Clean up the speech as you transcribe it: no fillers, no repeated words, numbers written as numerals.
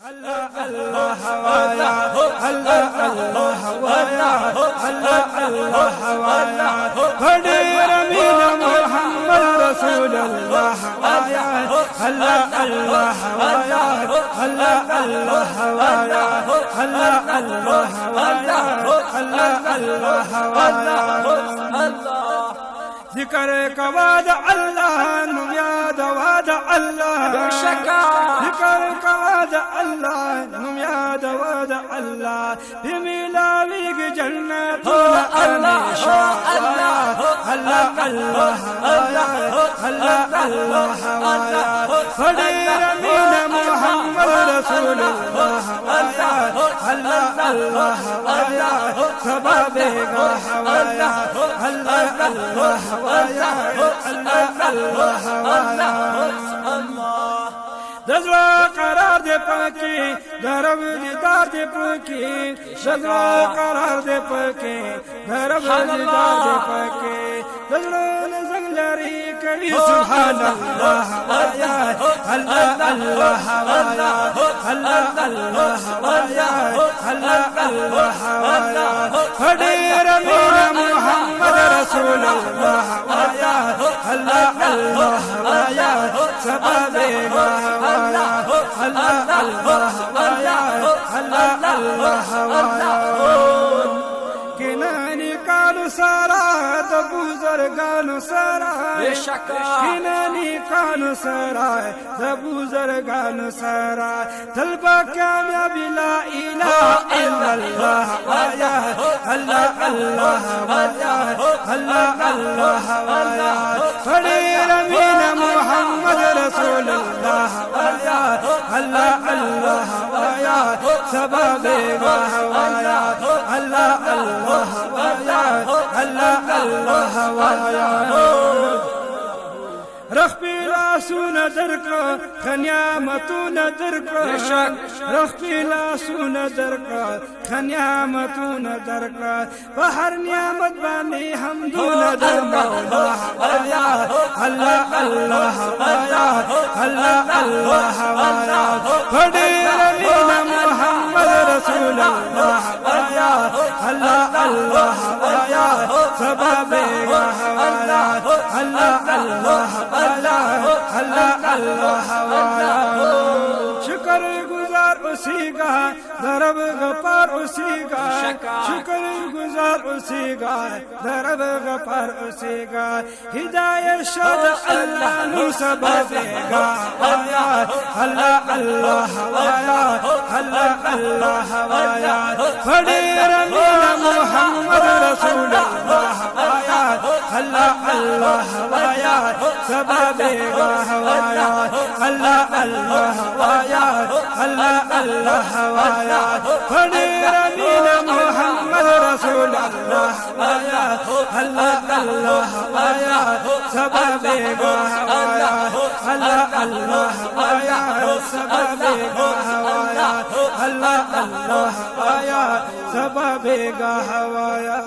अल्लाह अल्लाह हवाया अल्लाह अल्लाह हवाया अल्लाह अल्लाह हवाया बड़े रमीन मोहम्मद रसूलुल्लाह हवाया अल्लाह अल्लाह हवाया अल्लाह अल्लाह हवाया अल्लाह अल्लाह हवाया अल्लाह अल्लाह हवाया जिक्र कवाद अल्लाह नुयाद वाद अल्लाह जिक्र कवाद अल्लाह नुयाद वाद अल्लाह बिमिलाविग जन्नत अल्लाह अल्लाह अल्लाह अल्लाह अल्लाह अल्लाह हवाया बड़े रमीन मोहम्मद रसूलुल्लाह हवाया अल्लाह अल्लाह हवाया सबबेगा हवाया अल्लाह अल्लाह हवाया अल्लाह अल्लाह हवाया दजवा करार दे पकी धरब दीदार दे पकी दजवा करार दे पकी धरब दीदार दे पकी दजवा जंगलरी करी सुभान अल्लाह हवाया अल्लाह अल्लाह हवाया अल्लाह अल्लाह हवाया अल्लाह अल्लाह हवाया बड़े रमीन मोहम्मद रसूलुल्लाह हवाया अल्लाह अल्लाह हवाया सबबेगा हवाया अल्लाह अल्लाह हवाया अल्लाह अल्लाह हवाया किनानी कानु सारा तबू जरगानु सारा किनानी कानु सारा तबू जरगानु सारा तलबा कामयाबी ला इलाहा इल्लल्लाह हवाया अल्लाह अल्लाह हवाया अल्लाह अल्लाह हवाया बड़े रमीन मोहम्मद रसूलुल्लाह हवाया अल्लाह अल्लाह हवाया सबबेगा हवाया अल्लाह अल्लाह हवाया अल्लाह अल्लाह हवाया रखबीला सुन दरक खनियामतु नदरक रखबीला सुन दरक खनियामतु नदरक बहर नियामत बानी हमदुन दर मौला हवाया अल्लाह अल्लाह हवाया अल्लाह अल्लाह हवाया बड़े रमीन मोहम्मद रसूलुल्लाह हवाया अल्लाह अल्लाह हवाया सबबेगा हवाया अल्लाह अल्लाह अल्लाह अल्लाह अल्लाह हवाया शुक्र गुजार उसी का दरब गफार उसी का शुक्र गुजार उसी का दरब गफार उसी का हिदायत शद अल्लाह नु सबबेगा हवाया अल्लाह अल्लाह हवाया अल्लाह अल्लाह हवाया बड़े रमीन मोहम्मद रसूलुल्लाह हवाया अल्लाह अल्लाह हवाया सबबेगा हवाया अल्लाह अल्लाह हवाया अल्लाह अल्लाह हवाया बड़े रमीन मोहम्मद रसूलुल्लाह हवाया अल्लाह अल्लाह हवाया सबबेगा हवाया अल्लाह अल्लाह हवाया सबबेगा हवाया अल्लाह अल्लाह हवाया सबबेगा हवाया।